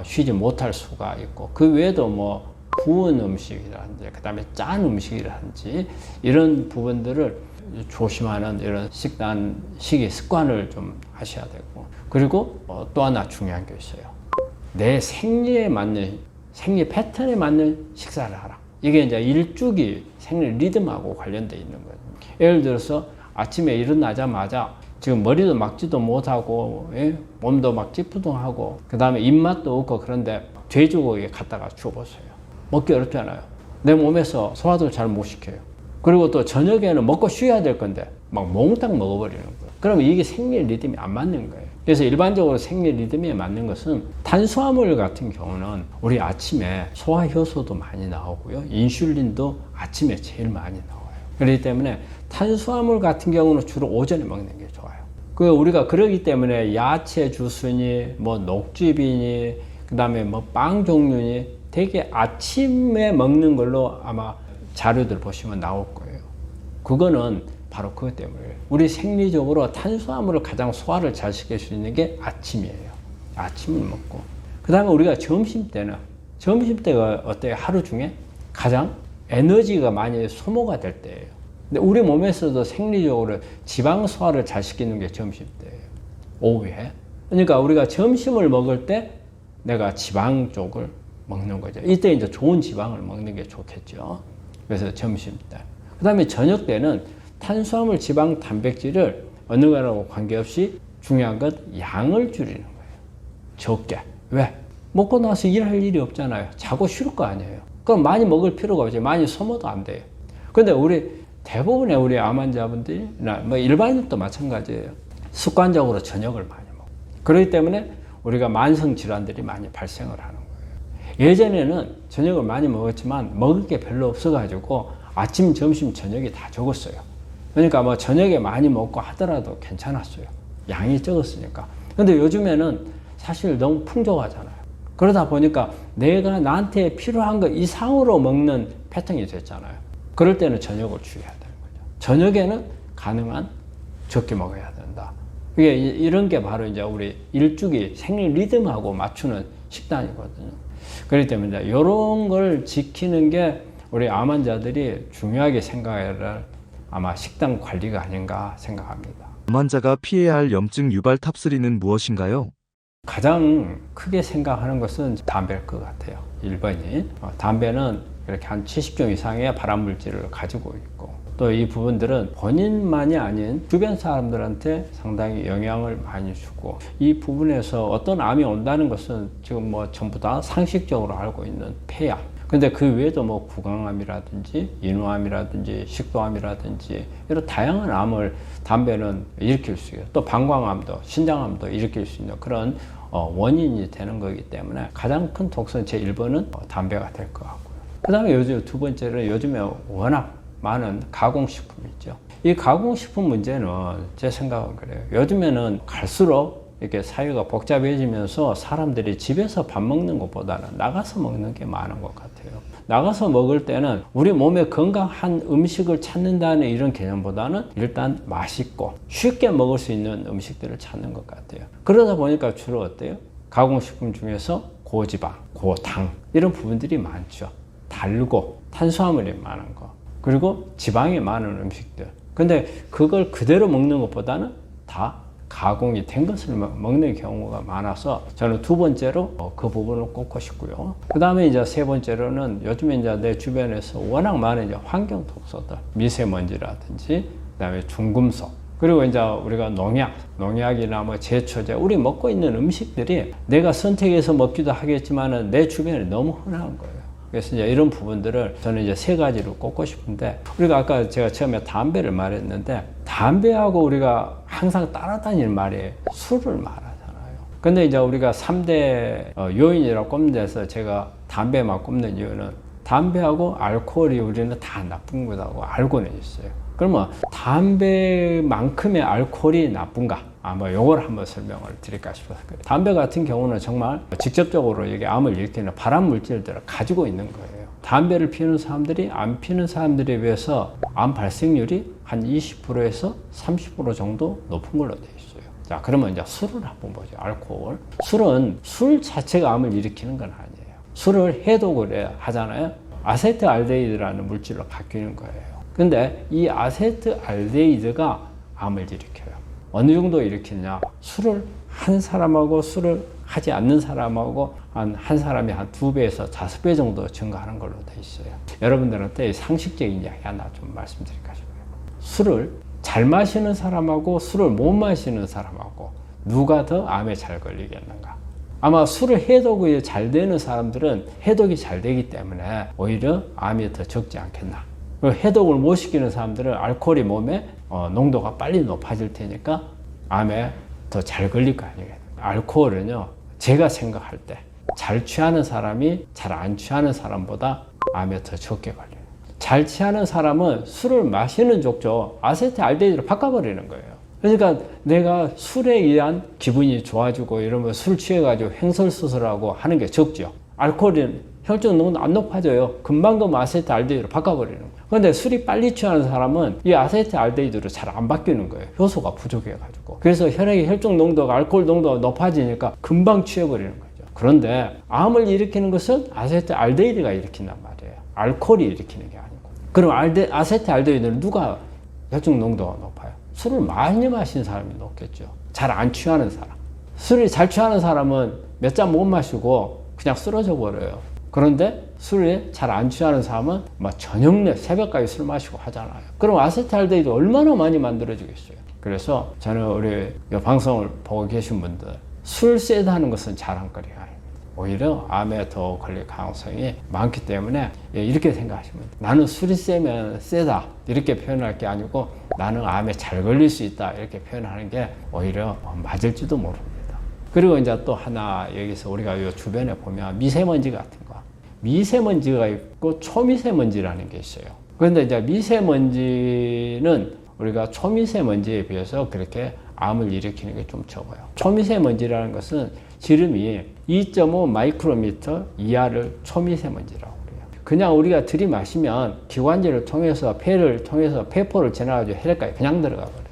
쉬지 못할 수가 있고, 그 외에도 뭐 구운 음식이라든지 그 다음에 짠 음식이라든지 이런 부분들을 조심하는 이런 식기 습관을 좀 하셔야 되고, 그리고 또 하나 중요한 게 있어요. 내 생리 패턴에 맞는 식사를 하라. 이게 이제 일주기 생리 리듬하고 관련돼 있는 거예요. 예를 들어서 아침에 일어나자마자 지금 머리도 막지도 못하고, 예? 몸도 막 찌뿌둥하고, 그 다음에 입맛도 없고, 그런데 돼지고기 갖다가 주워보세요. 먹기 어렵잖아요. 내 몸에서 소화도 잘 못 시켜요. 그리고 또 저녁에는 먹고 쉬어야 될 건데 막 몽땅 먹어버리는 거예요. 그러면 이게 생리 리듬이 안 맞는 거예요. 그래서 일반적으로 생리 리듬에 맞는 것은 탄수화물 같은 경우는 우리 아침에 소화 효소도 많이 나오고요, 인슐린도 아침에 제일 많이 나와요. 그렇기 때문에 탄수화물 같은 경우는 주로 오전에 먹는 게 좋아요. 우리가 그러기 때문에 야채 주스니 뭐 녹즙이니 그 다음에 뭐 빵 종류니 되게 아침에 먹는 걸로 아마 자료들 보시면 나올 거예요. 그거는 바로 그것 때문에 우리 생리적으로 탄수화물을 가장 소화를 잘 시킬 수 있는 게 아침이에요. 아침을 먹고, 그 다음에 우리가 점심때가 어때요? 하루 중에 가장 에너지가 많이 소모가 될 때예요. 근데 우리 몸에서도 생리적으로 지방 소화를 잘 시키는 게 점심 때예요. 오후에. 그러니까 우리가 점심을 먹을 때 내가 지방 쪽을 먹는 거죠. 이때 이제 좋은 지방을 먹는 게 좋겠죠. 그래서 점심 때. 그 다음에 저녁 때는 탄수화물, 지방, 단백질을 어느 거라고 관계없이 중요한 것 양을 줄이는 거예요. 적게. 왜? 먹고 나서 일할 일이 없잖아요. 자고 쉴 거 아니에요. 그럼 많이 먹을 필요가 없지. 많이 소모도 안 돼요. 근데 대부분의 우리 암 환자분들이나 뭐 일반인도 마찬가지예요. 습관적으로 저녁을 많이 먹어요. 그렇기 때문에 우리가 만성 질환들이 많이 발생을 하는 거예요. 예전에는 저녁을 많이 먹었지만 먹을 게 별로 없어가지고 아침, 점심, 저녁이 다 적었어요. 그러니까 뭐 저녁에 많이 먹고 하더라도 괜찮았어요. 양이 적었으니까. 근데 요즘에는 사실 너무 풍족하잖아요. 그러다 보니까 내가 나한테 필요한 것 이상으로 먹는 패턴이 됐잖아요. 그럴 때는 저녁을 줄여야 되는 거죠. 저녁에는 가능한 적게 먹어야 된다. 이게 이런 게 바로 이제 우리 일주기 생리 리듬하고 맞추는 식단이거든요. 그렇기 때문에 이런 걸 지키는 게 우리 암 환자들이 중요하게 생각해야 할 아마 식단 관리가 아닌가 생각합니다. 암 환자가 피해야 할 염증 유발 탑3는 무엇인가요? 가장 크게 생각하는 것은 담배일 것 같아요. 1번이. 담배는 이렇게 한 70종 이상의 발암물질을 가지고 있고 또 이 부분들은 본인만이 아닌 주변 사람들한테 상당히 영향을 많이 주고 이 부분에서 어떤 암이 온다는 것은 지금 뭐 전부 다 상식적으로 알고 있는 폐암. 근데 그 외에도 뭐 구강암이라든지 인후암이라든지 식도암이라든지 이런 다양한 암을 담배는 일으킬 수 있어요. 또 방광암도 신장암도 일으킬 수 있는 그런 원인이 되는 거기 때문에 가장 큰 독성 제 1번은 담배가 될 것 같고요. 그 다음에 요즘 두 번째는 요즘에 워낙 많은 가공식품이 있죠. 이 가공식품 문제는 제 생각은 그래요. 요즘에는 갈수록 이렇게 사회가 복잡해지면서 사람들이 집에서 밥 먹는 것보다는 나가서 먹는 게 많은 것 같아요. 나가서 먹을 때는 우리 몸에 건강한 음식을 찾는다는 이런 개념보다는 일단 맛있고 쉽게 먹을 수 있는 음식들을 찾는 것 같아요. 그러다 보니까 주로 어때요? 가공식품 중에서 고지방, 고당 이런 부분들이 많죠. 달고 탄수화물이 많은 거 그리고 지방이 많은 음식들. 근데 그걸 그대로 먹는 것보다는 다 가공이 된 것을 먹는 경우가 많아서 저는 두 번째로 그 부분을 꼽고 싶고요. 그 다음에 이제 세 번째로는 요즘에 이제 내 주변에서 워낙 많은 이제 환경 독소들, 미세먼지라든지 그다음에 중금속 그리고 이제 우리가 농약이나 뭐 제초제 우리 먹고 있는 음식들이 내가 선택해서 먹기도 하겠지만은 내 주변에 너무 흔한 거예요. 그래서 이제 이런 부분들을 저는 이제 세 가지로 꼽고 싶은데 우리가 아까 제가 처음에 담배를 말했는데 담배하고 우리가 항상 따라다니는 말이 술을 말하잖아요. 근데 이제 우리가 3대 요인이라고 꼽는 데서 제가 담배만 꼽는 이유는 담배하고 알코올이 우리는 다 나쁜 거라고 알고는 있어요. 그러면 담배만큼의 알코올이 나쁜가? 아마 요걸 한번 설명을 드릴까 싶어서 그래요. 담배 같은 경우는 정말 직접적으로 이게 암을 일으키는 발암 물질들을 가지고 있는 거예요. 담배를 피우는 사람들이 안 피우는 사람들에 비해서 암 발생률이 한 20%에서 30% 정도 높은 걸로 되어 있어요. 자, 그러면 이제 술을 한번 보죠. 알코올. 술은 술 자체가 암을 일으키는 건 아니에요. 술을 해독을 하잖아요. 아세트알데히드라는 물질로 바뀌는 거예요. 근데 이 아세트알데히드가 암을 일으켜요. 어느 정도 일으키느냐? 술을 한 사람하고 술을 하지 않는 사람하고 한 사람이 한 2배에서 5배 정도 증가하는 걸로 돼 있어요. 여러분들한테 상식적인 이야기 하나 좀 말씀드릴까 싶어요. 술을 잘 마시는 사람하고 술을 못 마시는 사람하고 누가 더 암에 잘 걸리겠는가? 아마 술을 해독이 잘 되는 사람들은 해독이 잘 되기 때문에 오히려 암이 더 적지 않겠나? 해독을 못 시키는 사람들은 알코올이 몸에 농도가 빨리 높아질 테니까 암에 더 잘 걸릴 거 아니겠어요. 알코올은요, 제가 생각할 때 잘 취하는 사람이 잘 안 취하는 사람보다 암에 더 적게 걸려요. 잘 취하는 사람은 술을 마시는 족족 아세트알데히드로 바꿔버리는 거예요. 그러니까 내가 술에 의한 기분이 좋아지고 이러면 술 취해가지고 횡설수설하고 하는 게 적죠. 알코올은 혈중 농도 안 높아져요. 금방 아세트알데히드로 바꿔버리는 거예요. 그런데 술이 빨리 취하는 사람은 이 아세트알데히드로 잘 안 바뀌는 거예요. 효소가 부족해가지고. 그래서 혈액의 혈중 농도가 알코올 농도가 높아지니까 금방 취해버리는 거죠. 그런데 암을 일으키는 것은 아세트알데히드가 일으킨단 말이에요. 알코올이 일으키는 게 아니고. 그럼 아세트알데히드는 누가 혈중 농도가 높아요. 술을 많이 마신 사람이 높겠죠. 잘 안 취하는 사람. 술이 잘 취하는 사람은 몇 잔 못 마시고 그냥 쓰러져 버려요. 그런데 술에 잘 안 취하는 사람은 막 저녁 새벽까지 술 마시고 하잖아요. 그럼 아세트알데히드 얼마나 많이 만들어지겠어요. 그래서 저는 우리 이 방송을 보고 계신 분들, 술 세다는 것은 자랑거리가 아닙니다. 오히려 암에 더 걸릴 가능성이 많기 때문에 이렇게 생각하시면 돼요. 나는 술이 세면 세다 이렇게 표현할 게 아니고 나는 암에 잘 걸릴 수 있다 이렇게 표현하는 게 오히려 맞을지도 모릅니다. 그리고 이제 또 하나 여기서 우리가 이 주변에 보면 미세먼지 같은 거, 미세먼지가 있고 초미세먼지라는 게 있어요. 그런데 이제 미세먼지는 우리가 초미세먼지에 비해서 그렇게 암을 일으키는 게 좀 적어요. 초미세먼지라는 것은 지름이 2.5 마이크로미터 이하를 초미세먼지라고 그래요. 그냥 우리가 들이마시면 기관지를 통해서 폐를 통해서 폐포를 지나가지고 혈액까지 그냥 들어가 버려요.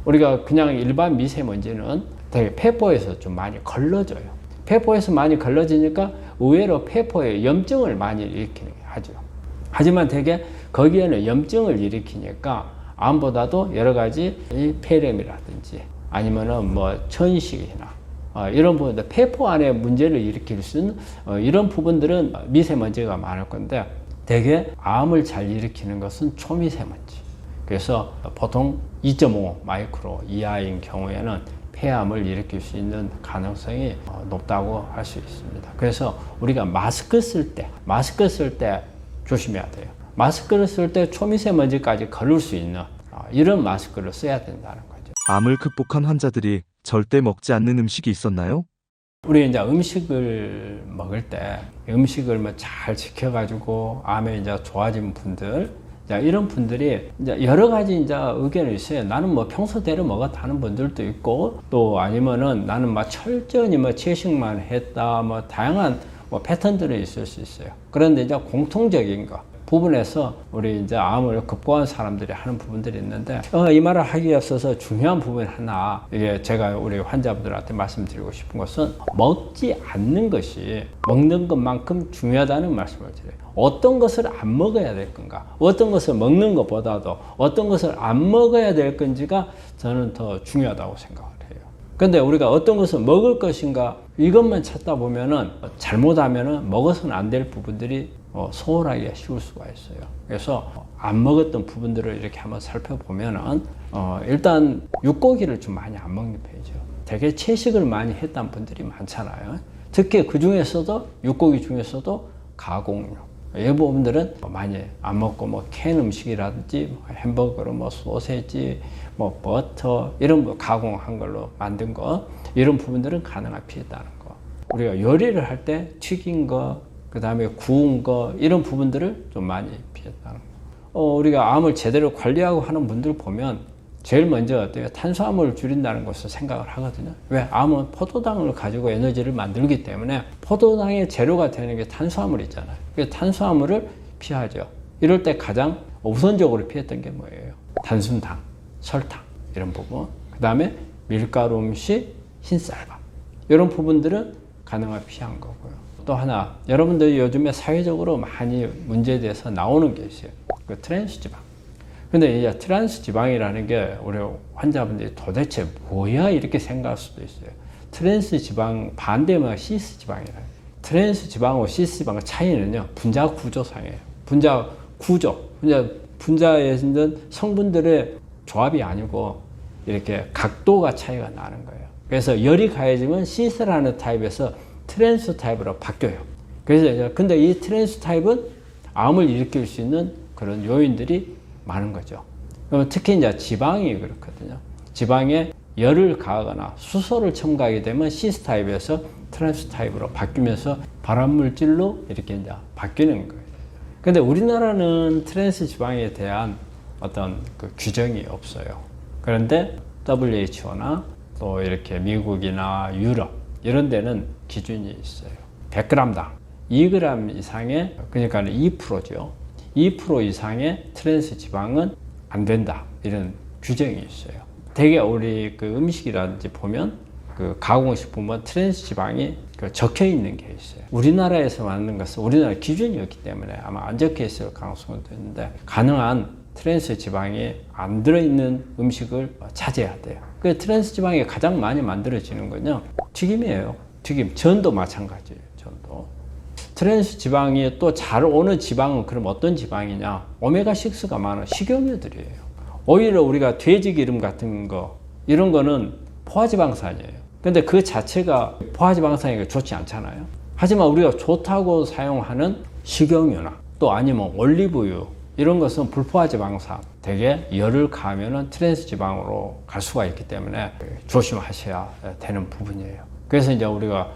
우리가 그냥 일반 미세먼지는 되게 폐포에서 좀 많이 걸러져요. 폐포에서 많이 걸러지니까 의외로 폐포에 염증을 많이 일으키는 게 하죠. 하지만 되게 거기에는 염증을 일으키니까 암보다도 여러 가지 이 폐렴이라든지 아니면은 뭐 천식이나 이런 부분들, 폐포 안에 문제를 일으킬 수 있는 이런 부분들은 미세먼지가 많을 건데 대개 암을 잘 일으키는 것은 초미세먼지. 그래서 보통 2.5 마이크로 이하인 경우에는 폐암을 일으킬 수 있는 가능성이 높다고 할 수 있습니다. 그래서 우리가 마스크 쓸 때 조심해야 돼요. 마스크를 쓸 때 초미세먼지까지 걸릴 수 있는 이런 마스크를 써야 된다는 거죠. 암을 극복한 환자들이 절대 먹지 않는 음식이 있었나요? 우리 이제 음식을 먹을 때 음식을 뭐 잘 지켜가지고 암에 이제 좋아진 분들, 이런 분들이 이제 여러 가지 이제 의견이 있어요. 나는 뭐 평소대로 먹었다 하는 분들도 있고, 또 아니면은 나는 막 철저히 뭐 채식만 했다, 뭐 다양한 뭐 패턴들이 있을 수 있어요. 그런데 이제 공통적인 거 부분에서 우리 이제 암을 극복한 사람들이 하는 부분들이 있는데, 이 말을 하기에 앞서서 중요한 부분 하나, 이게 제가 우리 환자분들한테 말씀드리고 싶은 것은 먹지 않는 것이 먹는 것만큼 중요하다는 말씀을 드려요. 어떤 것을 안 먹어야 될 건가, 어떤 것을 먹는 것보다도 어떤 것을 안 먹어야 될 건지가 저는 더 중요하다고 생각을 해요. 근데 우리가 어떤 것을 먹을 것인가 이것만 찾다 보면은 잘못하면은 먹어서는 안 될 부분들이 소홀하기가 쉬울 수가 있어요. 그래서 안 먹었던 부분들을 이렇게 한번 살펴보면은 일단 육고기를 좀 많이 안 먹는 편이죠. 되게 채식을 많이 했던 분들이 많잖아요. 특히 그 중에서도 육고기 중에서도 가공육 이 부분들은 많이 안 먹고 뭐 캔 음식이라든지 뭐 햄버거, 뭐 소세지, 뭐 버터 이런 거 가공한 걸로 만든 거 이런 부분들은 가능한 피했다는 거. 우리가 요리를 할 때 튀긴 거, 그 다음에 구운 거 이런 부분들을 좀 많이 피했다는 거. 우리가 암을 제대로 관리하고 하는 분들 보면 제일 먼저 어때요? 탄수화물을 줄인다는 것을 생각을 하거든요. 왜? 암은 포도당을 가지고 에너지를 만들기 때문에 포도당의 재료가 되는 게 탄수화물이잖아요. 그래서 탄수화물을 피하죠. 이럴 때 가장 우선적으로 피했던 게 뭐예요? 단순당, 설탕 이런 부분. 그 다음에 밀가루 음식, 흰쌀밥 이런 부분들은 가능한 피한 거고요. 또 하나, 여러분들이 요즘에 사회적으로 많이 문제돼서 나오는 게 있어요. 그 트랜스지방. 근데 이제 트랜스지방이라는 게 우리 환자분들이 도대체 뭐야 이렇게 생각할 수도 있어요. 트랜스지방 반대면 시스지방이라는. 트랜스지방하고 시스지방의 차이는요, 분자 구조상이에요. 분자 구조, 분자에 있는 성분들의 조합이 아니고 이렇게 각도가 차이가 나는 거예요. 그래서 열이 가해지면 시스라는 타입에서 트랜스 타입으로 바뀌어요. 그래서 근데 이 트랜스 타입은 암을 일으킬 수 있는 그런 요인들이 많은 거죠. 그러면 특히 이제 지방이 그렇거든요. 지방에 열을 가하거나 수소를 첨가하게 되면 시스 타입에서 트랜스 타입으로 바뀌면서 발암 물질로 이렇게 이제 바뀌는 거예요. 근데 우리나라는 트랜스 지방에 대한 어떤 그 규정이 없어요. 그런데 WHO나 또 이렇게 미국이나 유럽 이런 데는 기준이 있어요. 100g당 2g 이상의, 그러니까 2%죠. 2% 이상의 트랜스 지방은 안 된다. 이런 규정이 있어요. 되게 우리 그 음식이라든지 보면 그 가공식품은 트랜스 지방이 적혀 있는 게 있어요. 우리나라에서 만든 것은 우리나라 기준이었기 때문에 아마 안 적혀 있을 가능성도 있는데 가능한 트랜스 지방이 안 들어있는 음식을 자제해야 돼요. 그 트랜스 지방이 가장 많이 만들어지는 건요, 튀김이에요. 튀김, 전도 마찬가지예요. 전도. 트랜스 지방이 또 잘 오는 지방은 그럼 어떤 지방이냐? 오메가6가 많은 식용유들이에요. 오히려 우리가 돼지 기름 같은 거 이런 거는 포화지방산이에요. 근데 그 자체가 포화지방산이 좋지 않잖아요. 하지만 우리가 좋다고 사용하는 식용유나 또 아니면 올리브유 이런 것은 불포화지방산, 되게 열을 가하면은 트랜스 지방으로 갈 수가 있기 때문에 조심하셔야 되는 부분이에요. 그래서 이제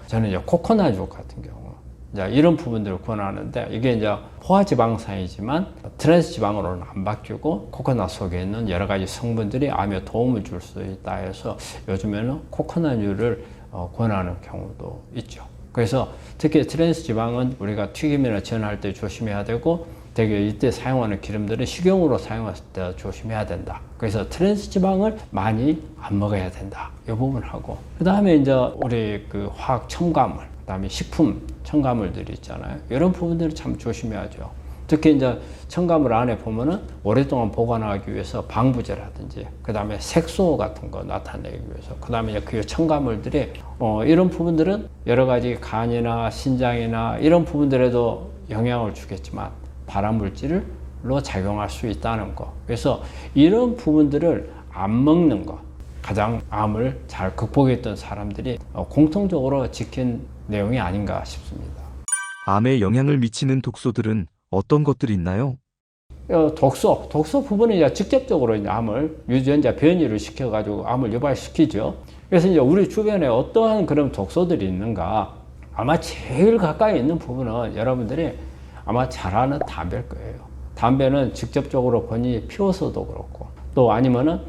저는 이제 코코넛유 같은 경우 이제 이런 부분들을 권하는데, 이게 이제 포화지방산이지만 트랜스 지방으로는 안 바뀌고 코코넛 속에 있는 여러 가지 성분들이 암에 도움을 줄 수 있다 해서 요즘에는 코코넛유를 권하는 경우도 있죠. 그래서 특히 트랜스 지방은 우리가 튀김이나 전할 때 조심해야 되고, 되게 이때 사용하는 기름들은 식용으로 사용할 때 조심해야 된다. 그래서 트랜스 지방을 많이 안 먹어야 된다. 이 부분하고, 그 다음에 이제 우리 그 화학 첨가물, 그 다음에 식품 첨가물들이 있잖아요. 이런 부분들을 참 조심해야죠. 특히 이제 첨가물 안에 보면은 오랫동안 보관하기 위해서 방부제라든지, 그 다음에 색소 같은 거 나타내기 위해서, 그 다음에 그 첨가물들이 이런 부분들은 여러 가지 간이나 신장이나 이런 부분들에도 영향을 주겠지만 발암물질로 작용할 수 있다는 거. 그래서 이런 부분들을 안 먹는 거, 가장 암을 잘 극복했던 사람들이 공통적으로 지킨 내용이 아닌가 싶습니다. 암에 영향을 미치는 독소들은 어떤 것들이 있나요? 독소 부분은 이제 직접적으로 이제 암을 유전자 변이를 시켜가지고 암을 유발시키죠. 그래서 이제 우리 주변에 어떠한 그런 독소들이 있는가, 아마 제일 가까이 있는 부분은 여러분들이 아마 잘 아는 담배일 거예요. 담배는 직접적으로 본인이 피워서도 그렇고, 또 아니면은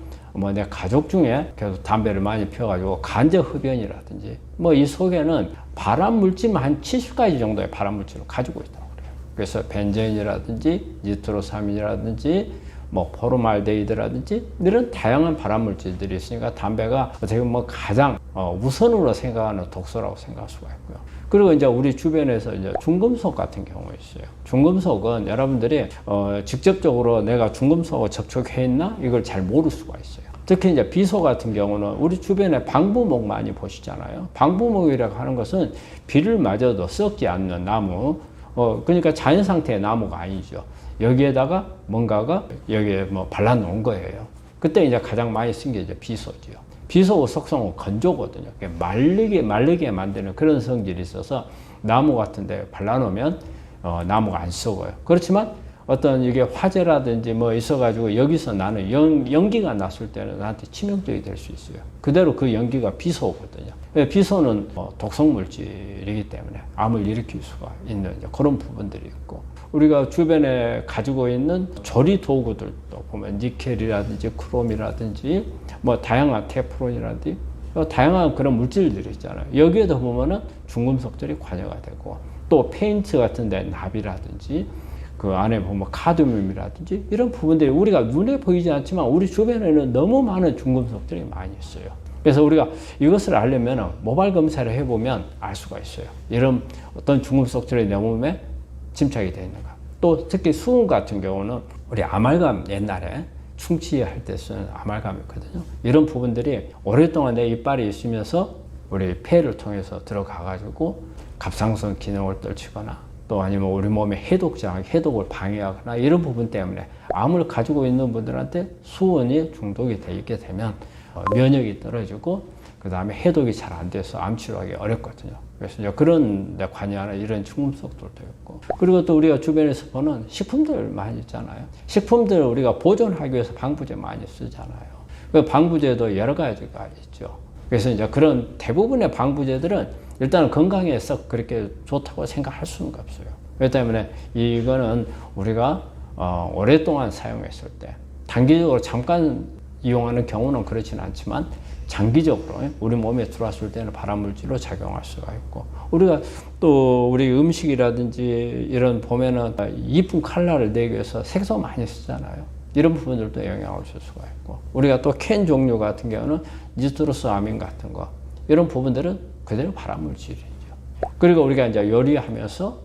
내 가족 중에 계속 담배를 많이 피워가지고 간접 흡연이라든지, 이 속에는 발암 물질 한 70가지 정도의 발암 물질을 가지고 있다고 그래요. 그래서 벤젠이라든지 니트로사민이라든지 포르말데히드라든지 이런 다양한 발암 물질들이 있으니까 담배가 어떻게 보면 가장 우선으로 생각하는 독소라고 생각할 수가 있고요. 그리고 이제 우리 주변에서 이제 중금속 같은 경우가 있어요. 중금속은 여러분들이 직접적으로 내가 중금속하고 접촉해 있나 이걸 잘 모를 수가 있어요. 특히 이제 비소 같은 경우는 우리 주변에 방부목 많이 보시잖아요. 방부목이라고 하는 것은 비를 맞아도 썩지 않는 나무, 그러니까 자연 상태의 나무가 아니죠. 여기에다가 뭔가가 여기에 발라놓은 거예요. 그때 이제 가장 많이 쓴 게 이제 비소지요. 비소 속성은 건조거든요. 말리게 만드는 그런 성질이 있어서 나무 같은 데 발라놓으면 나무가 안 썩어요. 그렇지만 어떤 이게 화재라든지 있어가지고 여기서 나는 연기가 났을 때는 나한테 치명적이 될 수 있어요. 그대로 그 연기가 비소거든요. 비소는 독성물질이기 때문에 암을 일으킬 수가 있는 그런 부분들이 있고, 우리가 주변에 가지고 있는 조리 도구들도 보면 니켈이라든지 크롬이라든지 다양한 테프론이라든지 다양한 그런 물질들이 있잖아요. 여기에도 보면은 중금속들이 관여가 되고, 또 페인트 같은 데 납이라든지 그 안에 보면 카드뮴이라든지 이런 부분들이 우리가 눈에 보이지 않지만 우리 주변에는 너무 많은 중금속들이 많이 있어요. 그래서 우리가 이것을 알려면 모발 검사를 해보면 알 수가 있어요. 이런 어떤 중금속들이 내 몸에 침착이 되어 있는가. 또 특히 수은 같은 경우는 우리 아말감, 옛날에 충치할 때 쓰는 아말감이 있거든요. 이런 부분들이 오랫동안 내 이빨이 있으면서 우리 폐를 통해서 들어가가지고 갑상선 기능을 떨치거나, 또 아니면 우리 몸의 해독을 방해하거나 이런 부분 때문에 암을 가지고 있는 분들한테 수은이 중독이 돼 있게 되면 면역이 떨어지고, 그 다음에 해독이 잘 안 돼서 암 치료하기 어렵거든요. 그래서 이제 그런 데 관여하는 이런 중금속들도 있고, 그리고 또 우리가 주변에서 보는 식품들 많이 있잖아요. 식품들 우리가 보존하기 위해서 방부제 많이 쓰잖아요. 그 방부제도 여러 가지가 있죠. 그래서 이제 그런 대부분의 방부제들은 일단은 건강에 썩 그렇게 좋다고 생각할 수는 없어요. 그렇기 때문에 이거는 우리가 오랫동안 사용했을 때, 단기적으로 잠깐 이용하는 경우는 그렇지는 않지만 장기적으로 우리 몸에 들어왔을 때는 발암물질로 작용할 수가 있고, 우리가 또 우리 음식이라든지 이런 보면은 이쁜 컬러를 내기 위해서 색소 많이 쓰잖아요. 이런 부분들도 영향을 줄 수가 있고, 우리가 또 캔 종류 같은 경우는 니트로스아민 같은 거, 이런 부분들은 그대로 발암물질이죠. 그리고 우리가 이제 요리하면서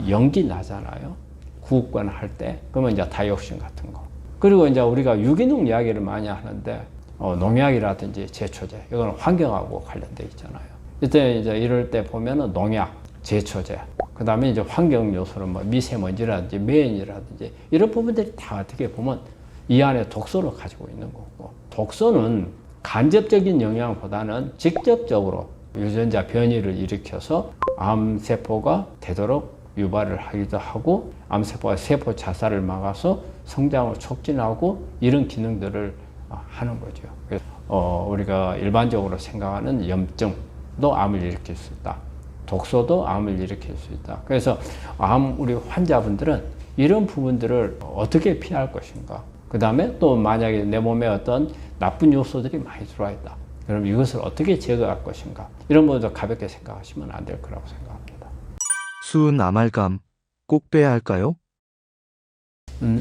연기 나잖아요. 구우거나 할 때. 그러면 이제 다이옥신 같은 거. 그리고 이제 우리가 유기농 이야기를 많이 하는데, 농약이라든지 제초제, 이거는 환경하고 관련돼 있잖아요. 이때 이제 이럴 때 보면은 농약, 제초제, 그 다음에 이제 환경 요소는 뭐 미세먼지라든지 매연이라든지 이런 부분들이 다 어떻게 보면 이 안에 독소를 가지고 있는 거고, 독소는 간접적인 영향보다는 직접적으로 유전자 변이를 일으켜서 암세포가 되도록 유발을 하기도 하고, 암세포가 세포 자살을 막아서 성장을 촉진하고 이런 기능들을 하는 거죠. 그래서 우리가 일반적으로 생각하는 염증도 암을 일으킬 수 있다. 독소도 암을 일으킬 수 있다. 그래서 우리 환자분들은 이런 부분들을 어떻게 피할 것인가. 그 다음에 또 만약에 내 몸에 어떤 나쁜 요소들이 많이 들어와 있다. 그럼 이것을 어떻게 제거할 것인가. 이런 부분도 가볍게 생각하시면 안 될 거라고 생각합니다. 수은 아말감 꼭 빼야 할까요?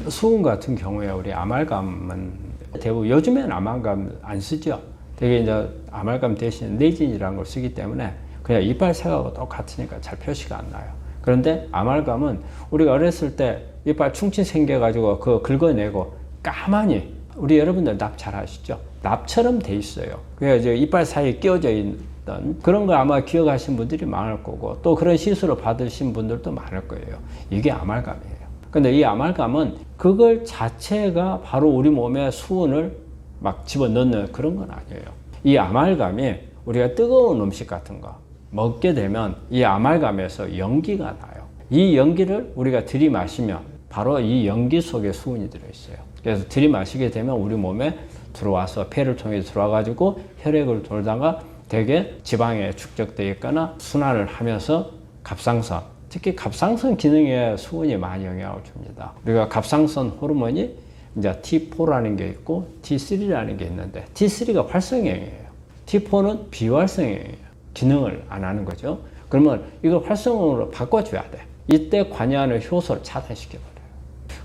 수은 같은 경우에 우리 아말감은 대부분 요즘에는 아말감 안 쓰죠. 되게 이제 아말감 대신 레진이라는 걸 쓰기 때문에 그냥 이빨 색하고 똑같으니까 잘 표시가 안 나요. 그런데 아말감은 우리가 어렸을 때 이빨 충치 생겨가지고 그거 긁어내고 가만히, 우리 여러분들 납 잘 아시죠? 납처럼 돼 있어요. 그래서 이빨 사이에 끼워져 있던 그런 거 아마 기억하신 분들이 많을 거고, 또 그런 시술을 받으신 분들도 많을 거예요. 이게 아말감이에요. 근데 이 아말감은 그걸 자체가 바로 우리 몸에 수은을 막 집어넣는 그런 건 아니에요. 이 아말감이 우리가 뜨거운 음식 같은 거 먹게 되면 이 아말감에서 연기가 나요. 이 연기를 우리가 들이마시면 바로 이 연기 속에 수은이 들어있어요. 그래서 들이마시게 되면 우리 몸에 들어와서 폐를 통해 들어와가지고 혈액을 돌다가 대개 지방에 축적되어 있거나 순환을 하면서 갑상선, 특히 갑상선 기능에 수은이 많이 영향을 줍니다. 우리가 갑상선 호르몬이 이제 T4라는 게 있고 T3라는 게 있는데, T3가 활성형이에요. T4는 비활성형이에요. 기능을 안 하는 거죠. 그러면 이걸 활성으로 바꿔줘야 돼. 이때 관여하는 효소를 차단시켜버려요.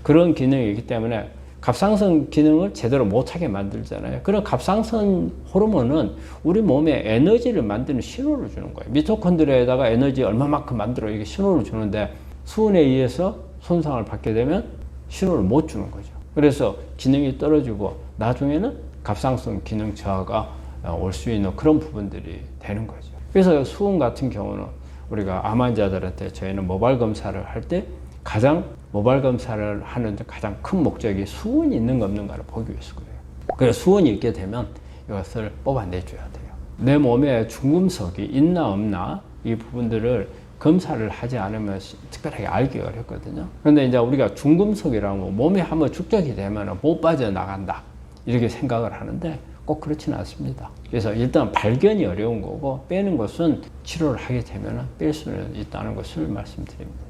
그런 기능이 있기 때문에 갑상선 기능을 제대로 못하게 만들잖아요. 그런 갑상선 호르몬은 우리 몸에 에너지를 만드는 신호를 주는 거예요. 미토콘드리아에다가 에너지 얼마만큼 만들어 이게 신호를 주는데, 수은에 의해서 손상을 받게 되면 신호를 못 주는 거죠. 그래서 기능이 떨어지고 나중에는 갑상선 기능 저하가 올 수 있는 그런 부분들이 되는 거죠. 그래서 수은 같은 경우는 우리가 암 환자들한테 저희는 모발 검사를 할 때 모발 검사를 하는 가장 큰 목적이 수은이 있는가 없는가를 보기 위해서 그래요. 그래서 수은이 있게 되면 이것을 뽑아내줘야 돼요. 내 몸에 중금속이 있나 없나 이 부분들을 검사를 하지 않으면 특별하게 알기 어렵거든요. 그런데 이제 우리가 중금속이라고 몸에 한번 축적이 되면 못 빠져나간다 이렇게 생각을 하는데 꼭 그렇지는 않습니다. 그래서 일단 발견이 어려운 거고, 빼는 것은 치료를 하게 되면 뺄 수는 있다는 것을 말씀드립니다.